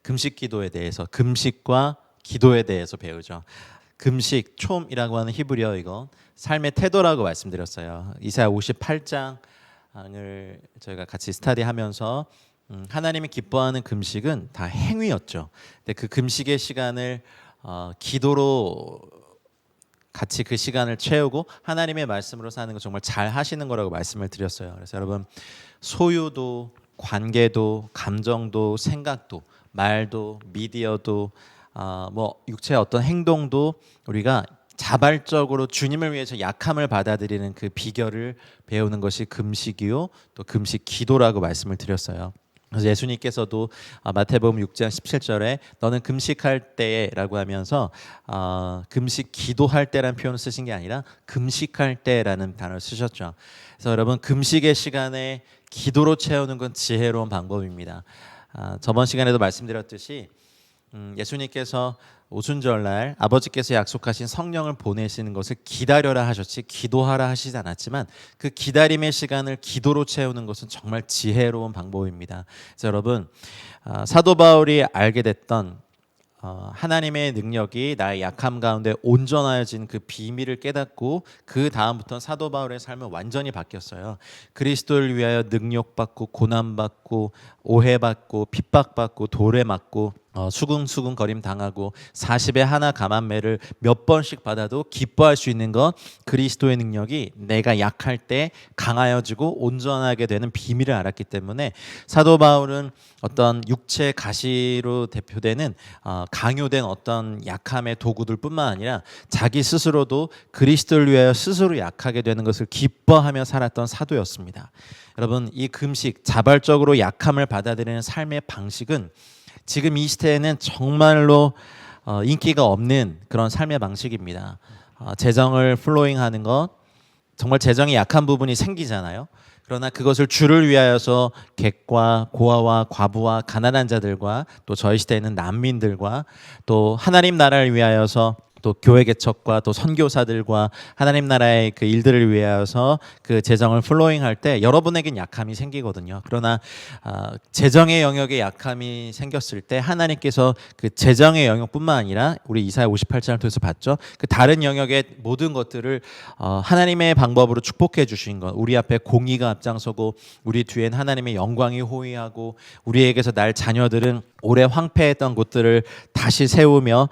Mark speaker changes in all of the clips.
Speaker 1: 금식 기도에 대해서, 금식과 기도에 대해서 배우죠. 금식, 촘이라고 하는 히브리어, 이거 삶의 태도라고 말씀드렸어요. 이사야 58장을 저희가 같이 스터디하면서 하나님이 기뻐하는 금식은 다 행위였죠. 근데 그 금식의 시간을 기도로 같이 그 시간을 채우고 하나님의 말씀으로 사는 거 정말 잘 하시는 거라고 말씀을 드렸어요. 그래서 여러분, 소유도, 관계도, 감정도, 생각도, 말도, 미디어도, 뭐 육체의 어떤 행동도 우리가 자발적으로 주님을 위해서 약함을 받아들이는 그 비결을 배우는 것이 금식이요, 또 금식 기도라고 말씀을 드렸어요. 그래서 예수님께서도 마태복음 6장 17절에 너는 금식할 때라고 하면서 금식 기도할 때라는 표현을 쓰신 게 아니라 금식할 때라는 단어를 쓰셨죠. 그래서 여러분, 금식의 시간에 기도로 채우는 건 지혜로운 방법입니다. 저번 시간에도 말씀드렸듯이 예수님께서 오순절날 아버지께서 약속하신 성령을 보내시는 것을 기다려라 하셨지 기도하라 하시지 않았지만, 그 기다림의 시간을 기도로 채우는 것은 정말 지혜로운 방법입니다. 그래서 여러분, 사도 바울이 알게 됐던 하나님의 능력이 나의 약함 가운데 온전하여진 그 비밀을 깨닫고 그 다음부터는 사도 바울의 삶은 완전히 바뀌었어요. 그리스도를 위하여 능욕받고 고난받고 오해받고 핍박받고 돌에 맞고 수긍수긍 거림 당하고 40에 하나 감한매를 몇 번씩 받아도 기뻐할 수 있는 건 그리스도의 능력이 내가 약할 때 강하여지고 온전하게 되는 비밀을 알았기 때문에, 사도 바울은 어떤 육체 가시로 대표되는 강요된 어떤 약함의 도구들 뿐만 아니라 자기 스스로도 그리스도를 위하여 스스로 약하게 되는 것을 기뻐하며 살았던 사도였습니다. 여러분, 이 금식, 자발적으로 약함을 받아들이는 삶의 방식은 지금 이 시대에는 정말로 인기가 없는 그런 삶의 방식입니다. 재정을 플로잉하는 것, 정말 재정이 약한 부분이 생기잖아요. 그러나 그것을 주를 위하여서 객과 고아와 과부와 가난한 자들과 또 저희 시대에는 난민들과 또 하나님 나라를 위하여서 또 교회 개척과 또 선교사들과 하나님 나라의 그 일들을 위하여서 그 재정을 플로잉할 때 여러분에겐 약함이 생기거든요. 그러나 재정의 영역에 약함이 생겼을 때 하나님께서 그 재정의 영역뿐만 아니라 우리 이사야 58장을 통해서 봤죠. 그 다른 영역의 모든 것들을 하나님의 방법으로 축복해 주신 것, 우리 앞에 공의가 앞장서고 우리 뒤엔 하나님의 영광이 호위하고 우리에게서 날 자녀들은 오래 황폐했던 곳들을 다시 세우며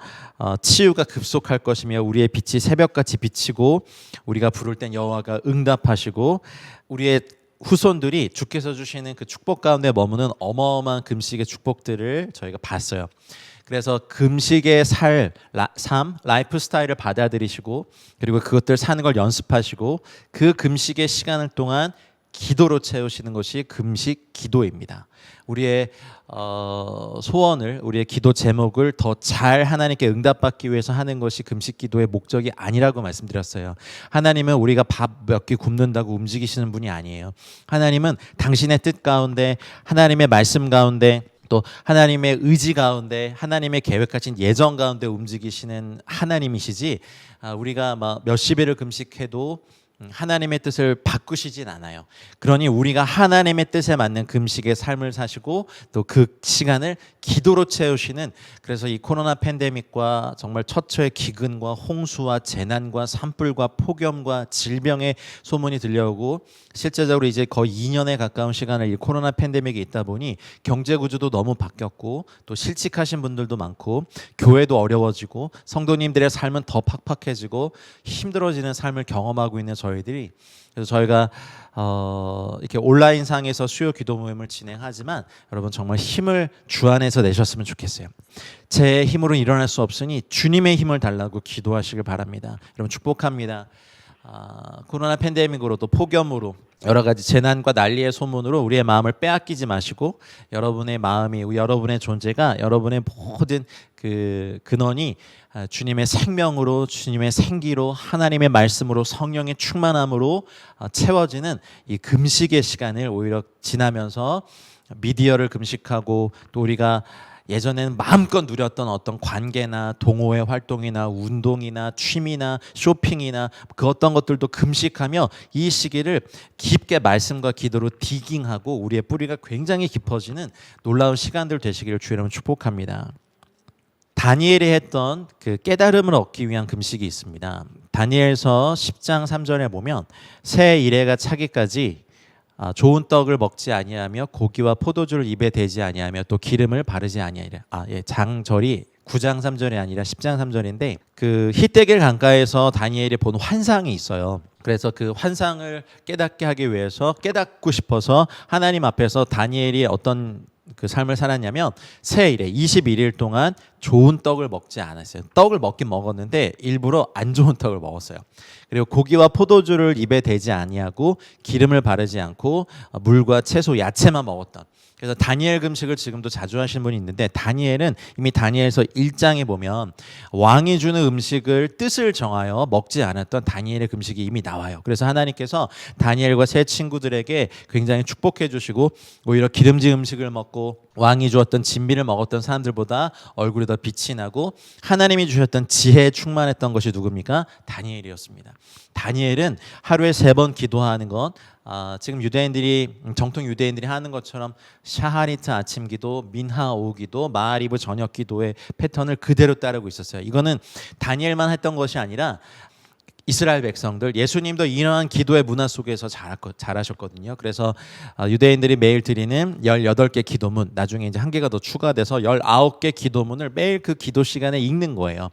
Speaker 1: 치유가 급속할 것이며 우리의 빛이 새벽같이 비치고 우리가 부를 땐 여호와가 응답하시고 우리의 후손들이 주께서 주시는 그 축복 가운데 머무는 어마어마한 금식의 축복들을 저희가 봤어요. 그래서 금식의 삶, 라이프 스타일을 받아들이시고 그리고 그것들 사는 걸 연습하시고 그 금식의 시간을 동안 기도로 채우시는 것이 금식 기도입니다. 우리의 소원을, 우리의 기도 제목을 더 잘 하나님께 응답받기 위해서 하는 것이 금식 기도의 목적이 아니라고 말씀드렸어요. 하나님은 우리가 밥 몇 끼 굶는다고 움직이시는 분이 아니에요. 하나님은 당신의 뜻 가운데, 하나님의 말씀 가운데, 또 하나님의 의지 가운데, 하나님의 계획하신 예정 가운데 움직이시는 하나님이시지, 우리가 막 몇십 일을 금식해도 하나님의 뜻을 바꾸시진 않아요. 그러니 우리가 하나님의 뜻에 맞는 금식의 삶을 사시고 또 그 시간을 기도로 채우시는, 그래서 이 코로나 팬데믹과 정말 처처의 기근과 홍수와 재난과 산불과 폭염과 질병의 소문이 들려오고 실제적으로 이제 거의 2년에 가까운 시간을 이 코로나 팬데믹이 있다 보니 경제 구조도 너무 바뀌었고 또 실직하신 분들도 많고 교회도 어려워지고 성도님들의 삶은 더 팍팍해지고 힘들어지는 삶을 경험하고 있는 저희들이, 그래서 저희가 이렇게 온라인상에서 수요 기도 모임을 진행하지만 여러분 정말 힘을 주 안에서 내셨으면 좋겠어요. 제 힘으로는 일어날 수 없으니 주님의 힘을 달라고 기도하시길 바랍니다. 여러분 축복합니다. 코로나 팬데믹으로 또 폭염으로 여러 가지 재난과 난리의 소문으로 우리의 마음을 빼앗기지 마시고 여러분의 마음이, 여러분의 존재가, 여러분의 모든 그 근원이 주님의 생명으로, 주님의 생기로, 하나님의 말씀으로, 성령의 충만함으로 채워지는 이 금식의 시간을 오히려 지나면서 미디어를 금식하고 또 우리가 예전에는 마음껏 누렸던 어떤 관계나 동호회 활동이나 운동이나 취미나 쇼핑이나 그 어떤 것들도 금식하며 이 시기를 깊게 말씀과 기도로 디깅하고 우리의 뿌리가 굉장히 깊어지는 놀라운 시간들 되시기를 주의 이름으로 축복합니다. 다니엘이 했던 그 깨달음을 얻기 위한 금식이 있습니다. 다니엘서 10장 3절에 보면 새 이레가 차기까지 좋은 떡을 먹지 아니하며 고기와 포도주를 입에 대지 아니하며 또 기름을 바르지 아니하리라. 장절이 9장 3절이 아니라 10장 3절인데 그 히데길 강가에서 다니엘이 본 환상이 있어요. 그래서 그 환상을 깨닫게 하기 위해서 깨닫고 싶어서 하나님 앞에서 다니엘이 어떤 그 삶을 살았냐면 새 일에 21일 동안 좋은 떡을 먹지 않았어요. 떡을 먹긴 먹었는데 일부러 안 좋은 떡을 먹었어요. 그리고 고기와 포도주를 입에 대지 아니하고 기름을 바르지 않고 물과 채소, 야채만 먹었던. 그래서 다니엘 금식을 지금도 자주 하시는 분이 있는데 다니엘은 이미 다니엘서 1장에 보면 왕이 주는 음식을 뜻을 정하여 먹지 않았던 다니엘의 금식이 이미 나와요. 그래서 하나님께서 다니엘과 세 친구들에게 굉장히 축복해 주시고 오히려 기름진 음식을 먹고 왕이 주었던 진미를 먹었던 사람들보다 얼굴이 더 빛이 나고 하나님이 주셨던 지혜에 충만했던 것이 누굽니까? 다니엘이었습니다. 다니엘은 하루에 3번 기도하는 것, 지금 유대인들이 정통 유대인들이 하는 것처럼 샤하리트 아침 기도, 민하 오후 기도, 마아리브 저녁 기도의 패턴을 그대로 따르고 있었어요. 이거는 다니엘만 했던 것이 아니라 이스라엘 백성들, 예수님도 이러한 기도의 문화 속에서 자라셨거든요. 그래서 유대인들이 매일 드리는 18개 기도문, 나중에 이제 한 개가 더 추가돼서 19개 기도문을 매일 그 기도 시간에 읽는 거예요.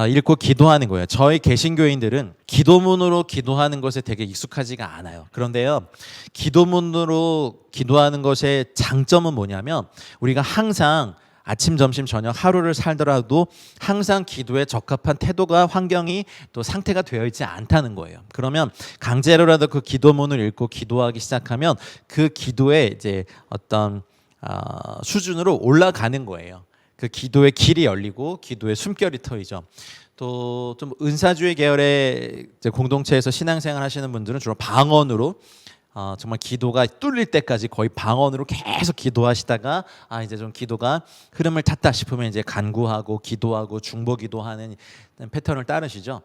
Speaker 1: 읽고 기도하는 거예요. 저희 개신교인들은 기도문으로 기도하는 것에 되게 익숙하지가 않아요. 그런데요, 기도문으로 기도하는 것의 장점은 뭐냐면 우리가 항상 아침, 점심, 저녁 하루를 살더라도 항상 기도에 적합한 태도가 환경이 또 상태가 되어 있지 않다는 거예요. 그러면 강제로라도 그 기도문을 읽고 기도하기 시작하면 그 기도의 이제 어떤 수준으로 올라가는 거예요. 그 기도의 길이 열리고 기도의 숨결이 트이죠. 또 좀 은사주의 계열의 공동체에서 신앙생활 하시는 분들은 주로 방언으로 정말 기도가 뚫릴 때까지 거의 방언으로 계속 기도하시다가 이제 좀 기도가 흐름을 탔다 싶으면 이제 간구하고 기도하고 중보 기도하는 패턴을 따르시죠.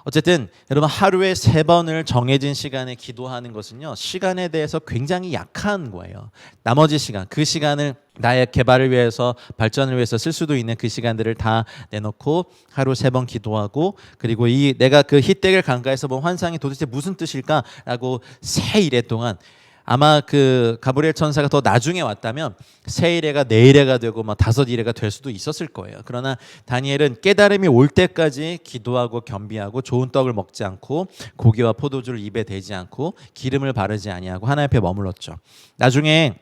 Speaker 1: 어쨌든 여러분 하루에 3번을 정해진 시간에 기도하는 것은요, 시간에 대해서 굉장히 약한 거예요. 나머지 시간, 그 시간을 나의 개발을 위해서 발전을 위해서 쓸 수도 있는 그 시간들을 다 내놓고 하루 3번 기도하고, 그리고 내가 그 히데길 강가에서 본 환상이 도대체 무슨 뜻일까라고 새 일해 동안, 아마 그 가브리엘 천사가 더 나중에 왔다면 세 일회가 네 일회가 되고 막 5일회가 될 수도 있었을 거예요. 그러나 다니엘은 깨달음이 올 때까지 기도하고 겸비하고 좋은 떡을 먹지 않고 고기와 포도주를 입에 대지 않고 기름을 바르지 아니하고 하나님 앞에 머물렀죠. 나중에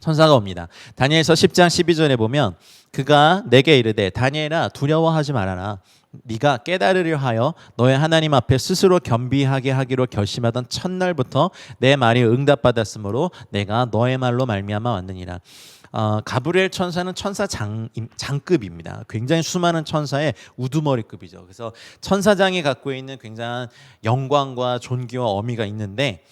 Speaker 1: 천사가 옵니다. 다니엘서 10장 12절에 보면 그가 내게 이르되 다니엘아 두려워하지 말아라. 네가 깨달으려 하여 너의 하나님 앞에 스스로 겸비하게 하기로 결심하던 첫날부터 내 말이 응답받았으므로 내가 너의 말로 말미암아 왔느니라. 가브리엘 천사는 천사 장급입니다. 굉장히 수많은 천사의 우두머리급이죠. 그래서 천사장이 갖고 있는 굉장한 영광과 존귀와 어미가 있는데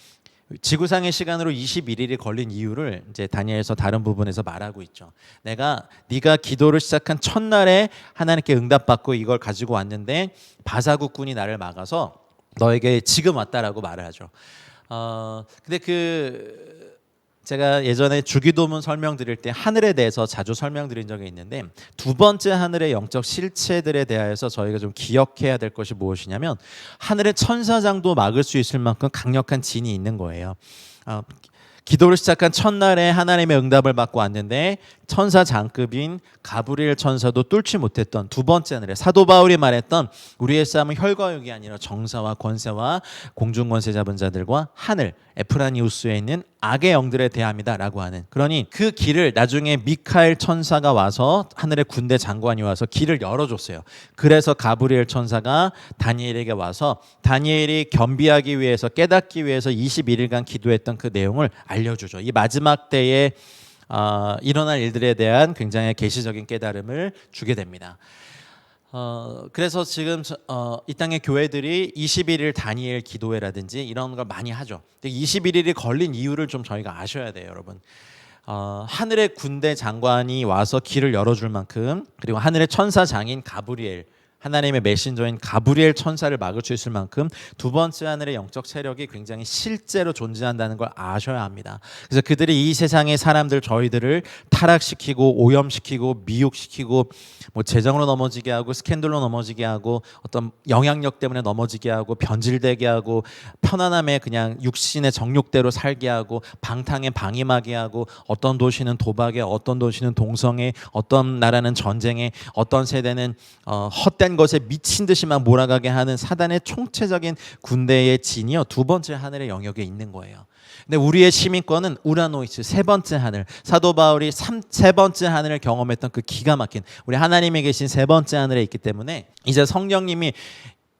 Speaker 1: 지구상의 시간으로 21일이 걸린 이유를 이제 다니엘서 다른 부분에서 말하고 있죠. 네가 기도를 시작한 첫날에 하나님께 응답받고 이걸 가지고 왔는데 바사국군이 나를 막아서 너에게 지금 왔다라고 말을 하죠. 근데 제가 예전에 주기도문 설명드릴 때 하늘에 대해서 자주 설명드린 적이 있는데 두 번째 하늘의 영적 실체들에 대하여서 저희가 좀 기억해야 될 것이 무엇이냐면 하늘의 천사장도 막을 수 있을 만큼 강력한 진이 있는 거예요. 기도를 시작한 첫날에 하나님의 응답을 받고 왔는데 천사 장급인 가브리엘 천사도 뚫지 못했던 두 번째 하늘에 사도 바울이 말했던 우리의 싸움은 혈과 육이 아니라 정사와 권세와 공중 권세 잡은 자들과 하늘 에프라니우스에 있는 악의 영들에 대함이다라고 하는, 그러니 그 길을 나중에 미카엘 천사가 와서 하늘의 군대 장관이 와서 길을 열어줬어요. 그래서 가브리엘 천사가 다니엘에게 와서 다니엘이 겸비하기 위해서 깨닫기 위해서 21일간 기도했던 그 내용을 알려주죠. 이 마지막 때에 일어날 일들에 대한 굉장히 계시적인 깨달음을 주게 됩니다. 그래서 지금 이 땅의 교회들이 21일 다니엘 기도회라든지 이런 걸 많이 하죠. 근데 21일이 걸린 이유를 좀 저희가 아셔야 돼요, 여러분. 하늘의 군대 장관이 와서 길을 열어줄 만큼, 그리고 하늘의 천사 장인 가브리엘, 하나님의 메신저인 가브리엘 천사를 막을 수 있을 만큼 두 번째 하늘의 영적 세력이 굉장히 실제로 존재한다는 걸 아셔야 합니다. 그래서 그들이 이 세상의 사람들, 저희들을 타락시키고 오염시키고 미혹시키고 뭐 재정으로 넘어지게 하고 스캔들로 넘어지게 하고 어떤 영향력 때문에 넘어지게 하고 변질되게 하고 편안함에 그냥 육신의 정욕대로 살게 하고 방탕에 방임하게 하고, 어떤 도시는 도박에, 어떤 도시는 동성애, 어떤 나라는 전쟁에, 어떤 세대는 헛된 것에 미친 듯이 막 몰아가게 하는 사단의 총체적인 군대의 진이요, 두 번째 하늘의 영역에 있는 거예요. 근데 우리의 시민권은 우라노이스, 세 번째 하늘, 사도 바울이 세 번째 하늘을 경험했던 그 기가 막힌 우리 하나님이 계신 세 번째 하늘에 있기 때문에, 이제 성령님이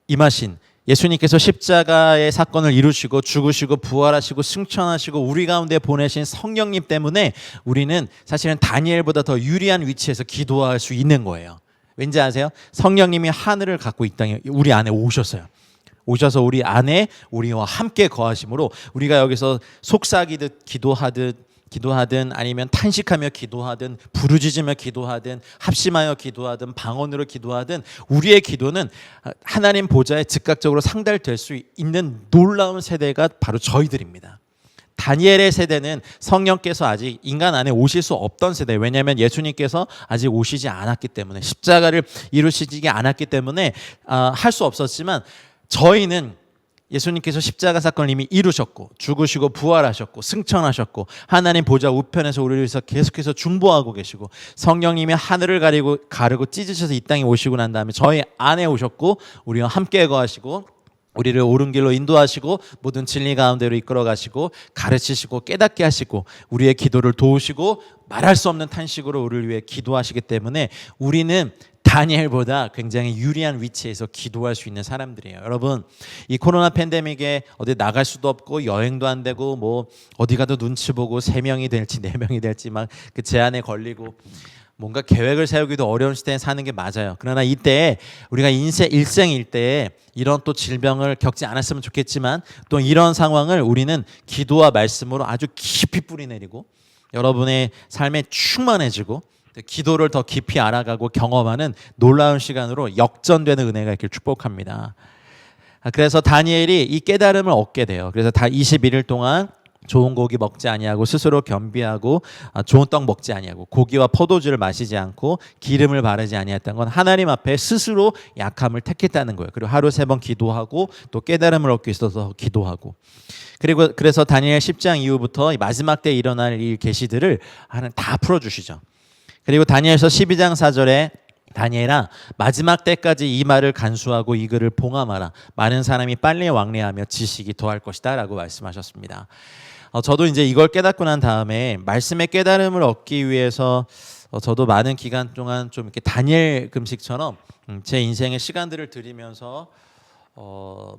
Speaker 1: 임하신 예수님께서 십자가의 사건을 이루시고 죽으시고 부활하시고 승천하시고 우리 가운데 보내신 성령님 때문에 우리는 사실은 다니엘보다 더 유리한 위치에서 기도할 수 있는 거예요. 왠지 아세요? 성령님이 하늘을 갖고 이 땅에 우리 안에 오셨어요. 오셔서 우리 안에 우리와 함께 거하심으로 우리가 여기서 속삭이듯 기도하든 아니면 탄식하며 기도하든 부르짖으며 기도하든 합심하여 기도하든 방언으로 기도하든, 우리의 기도는 하나님 보좌에 즉각적으로 상달될 수 있는 놀라운 세대가 바로 저희들입니다. 다니엘의 세대는 성령께서 아직 인간 안에 오실 수 없던 세대, 왜냐하면 예수님께서 아직 오시지 않았기 때문에, 십자가를 이루시지 않았기 때문에 할 수 없었지만, 저희는 예수님께서 십자가 사건을 이미 이루셨고 죽으시고 부활하셨고 승천하셨고 하나님 보좌 우편에서 우리를 위해서 계속해서 중보하고 계시고, 성령님이 하늘을 가르고 찢으셔서 이 땅에 오시고 난 다음에 저희 안에 오셨고 우리와 함께 거하시고 우리를 옳은 길로 인도하시고 모든 진리 가운데로 이끌어 가시고 가르치시고 깨닫게 하시고 우리의 기도를 도우시고 말할 수 없는 탄식으로 우리를 위해 기도하시기 때문에 우리는 다니엘보다 굉장히 유리한 위치에서 기도할 수 있는 사람들이에요. 여러분, 이 코로나 팬데믹에 어디 나갈 수도 없고 여행도 안 되고 뭐 어디 가도 눈치 보고 3명이 될지 4명이 될지 막 그 제한에 걸리고 뭔가 계획을 세우기도 어려운 시대에 사는 게 맞아요. 그러나 이때 우리가 일생일 때에 이런 또 질병을 겪지 않았으면 좋겠지만, 또 이런 상황을 우리는 기도와 말씀으로 아주 깊이 뿌리내리고 여러분의 삶에 충만해지고 기도를 더 깊이 알아가고 경험하는 놀라운 시간으로 역전되는 은혜가 있길 축복합니다. 그래서 다니엘이 이 깨달음을 얻게 돼요. 그래서 다 21일 동안 좋은 고기 먹지 아니하고 스스로 겸비하고 좋은 떡 먹지 아니하고 고기와 포도주를 마시지 않고 기름을 바르지 아니했던 건 하나님 앞에 스스로 약함을 택했다는 거예요. 그리고 하루 3번 기도하고 또 깨달음을 얻기 위해서 기도하고, 그리고 그래서 다니엘 10장 이후부터 마지막 때 일어날 일 계시들을 하나님 다 풀어주시죠. 그리고 다니엘서 12장 4절에 다니엘아, 마지막 때까지 이 말을 간수하고 이 글을 봉함하라. 많은 사람이 빨리 왕래하며 지식이 더할 것이다 라고 말씀하셨습니다. 저도 이제 이걸 깨닫고 난 다음에 말씀의 깨달음을 얻기 위해서 저도 많은 기간 동안 좀 이렇게 다니엘 금식처럼 제 인생의 시간들을 들이면서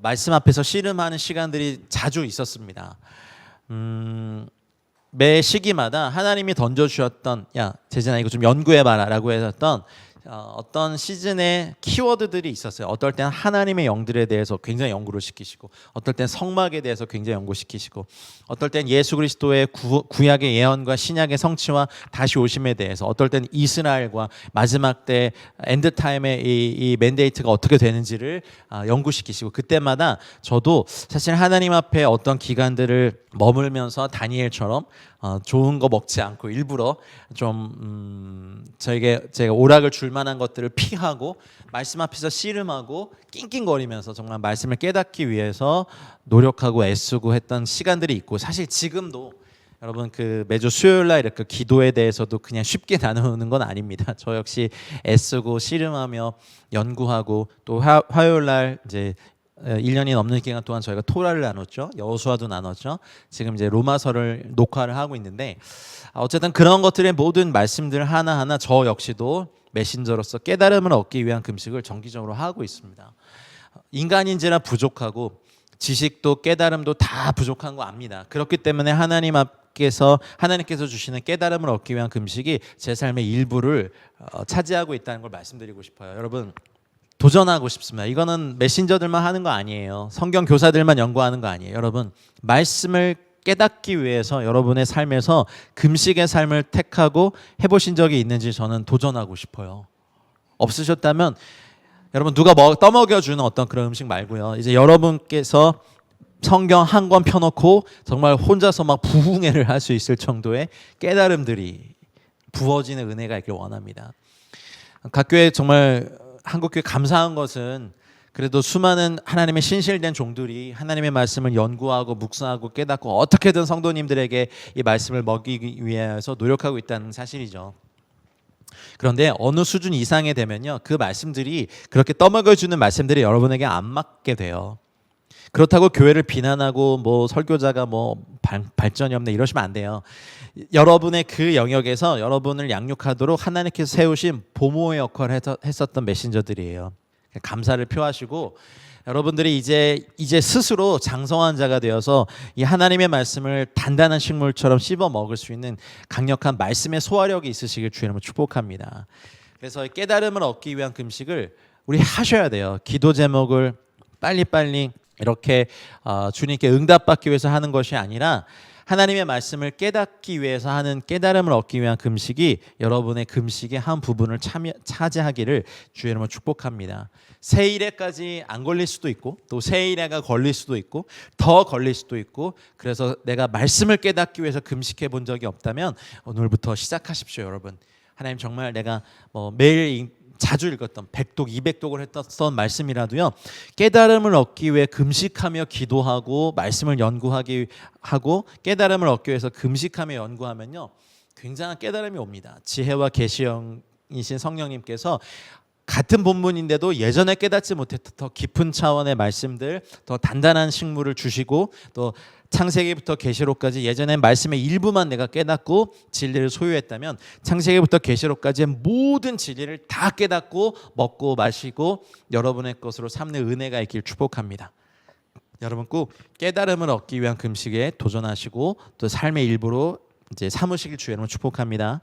Speaker 1: 말씀 앞에서 씨름하는 시간들이 자주 있었습니다. 매 시기마다 하나님이 던져주셨던, 야 재진아 이거 좀 연구해봐라 라고 했었던 어떤 시즌의 키워드들이 있었어요. 어떨 때는 하나님의 영들에 대해서 굉장히 연구를 시키시고, 어떨 때는 성막에 대해서 굉장히 연구시키시고, 어떨 때는 예수 그리스도의 구약의 예언과 신약의 성취와 다시 오심에 대해서, 어떨 때는 이스라엘과 마지막 때 엔드타임의 이 맨데이트가 어떻게 되는지를 연구시키시고, 그때마다 저도 사실 하나님 앞에 어떤 기간들을 머물면서 다니엘처럼 좋은 거 먹지 않고 일부러 좀 제가 오락을 줄 만한 것들을 피하고 말씀 앞에서 씨름하고 낑낑거리면서 정말 말씀을 깨닫기 위해서 노력하고 애쓰고 했던 시간들이 있고, 사실 지금도 여러분 그 매주 수요일 날 이렇게 기도에 대해서도 그냥 쉽게 나누는 건 아닙니다. 저 역시 애쓰고 씨름하며 연구하고, 또 화요일 날 이제 1년이 넘는 기간 동안 저희가 토라를 나눴죠. 여호수아도 나눴죠. 지금 이제 로마서를 녹화를 하고 있는데, 어쨌든 그런 것들의 모든 말씀들 하나하나 저 역시도 메신저로서 깨달음을 얻기 위한 금식을 정기적으로 하고 있습니다. 인간인지라 부족하고 지식도 깨달음도 다 부족한 거 압니다. 그렇기 때문에 하나님께서 주시는 깨달음을 얻기 위한 금식이 제 삶의 일부를 차지하고 있다는 걸 말씀드리고 싶어요. 여러분, 도전하고 싶습니다. 이거는 메신저들만 하는 거 아니에요. 성경 교사들만 연구하는 거 아니에요. 여러분, 말씀을 깨닫기 위해서 여러분의 삶에서 금식의 삶을 택하고 해보신 적이 있는지 저는 도전하고 싶어요. 없으셨다면 여러분 누가 떠먹여주는 어떤 그런 음식 말고요. 이제 여러분께서 성경 한 권 펴놓고 정말 혼자서 막 부흥회를 할 수 있을 정도의 깨달음들이 부어지는 은혜가 있길 원합니다. 각 교회 정말 한국교회 감사한 것은 그래도 수많은 하나님의 신실된 종들이 하나님의 말씀을 연구하고 묵상하고 깨닫고 어떻게든 성도님들에게 이 말씀을 먹이기 위해서 노력하고 있다는 사실이죠. 그런데 어느 수준 이상이 되면요, 그 말씀들이 그렇게 떠먹여주는 말씀들이 여러분에게 안 맞게 돼요. 그렇다고 교회를 비난하고 뭐 설교자가 뭐 발전이 없네 이러시면 안 돼요. 여러분의 그 영역에서 여러분을 양육하도록 하나님께서 세우신 보모의 역할을 했었던 메신저들이에요. 감사를 표하시고 여러분들이 이제 스스로 장성한 자가 되어서 이 하나님의 말씀을 단단한 식물처럼 씹어 먹을 수 있는 강력한 말씀의 소화력이 있으시길 주의 이름으로 축복합니다. 그래서 깨달음을 얻기 위한 금식을 우리 하셔야 돼요. 기도 제목을 빨리빨리 이렇게 주님께 응답받기 위해서 하는 것이 아니라 하나님의 말씀을 깨닫기 위해서 하는 깨달음을 얻기 위한 금식이 여러분의 금식의 한 부분을 차지하기를 주의 이름으로 축복합니다. 세일에까지 안 걸릴 수도 있고 또 세일에가 걸릴 수도 있고 더 걸릴 수도 있고 그래서 내가 말씀을 깨닫기 위해서 금식해 본 적이 없다면 오늘부터 시작하십시오, 여러분. 하나님 정말 내가 매일 자주 읽었던 100독, 200독을 했던 말씀이라도요. 깨달음을 얻기 위해 금식하며 기도하고 말씀을 연구하기 하고 깨달음을 얻기 위해서 금식하며 연구하면요. 굉장한 깨달음이 옵니다. 지혜와 계시형이신 성령님께서 같은 본문인데도 예전에 깨닫지 못했던 더 깊은 차원의 말씀들, 더 단단한 식물을 주시고 또 창세기부터 계시록까지 예전에 말씀의 일부만 내가 깨닫고 진리를 소유했다면 창세기부터 계시록까지의 모든 진리를 다 깨닫고 먹고 마시고 여러분의 것으로 삼는 은혜가 있길 축복합니다. 여러분 꼭 깨달음을 얻기 위한 금식에 도전하시고 또 삶의 일부로 이제 삼으시길 주의 이름으로 축복합니다.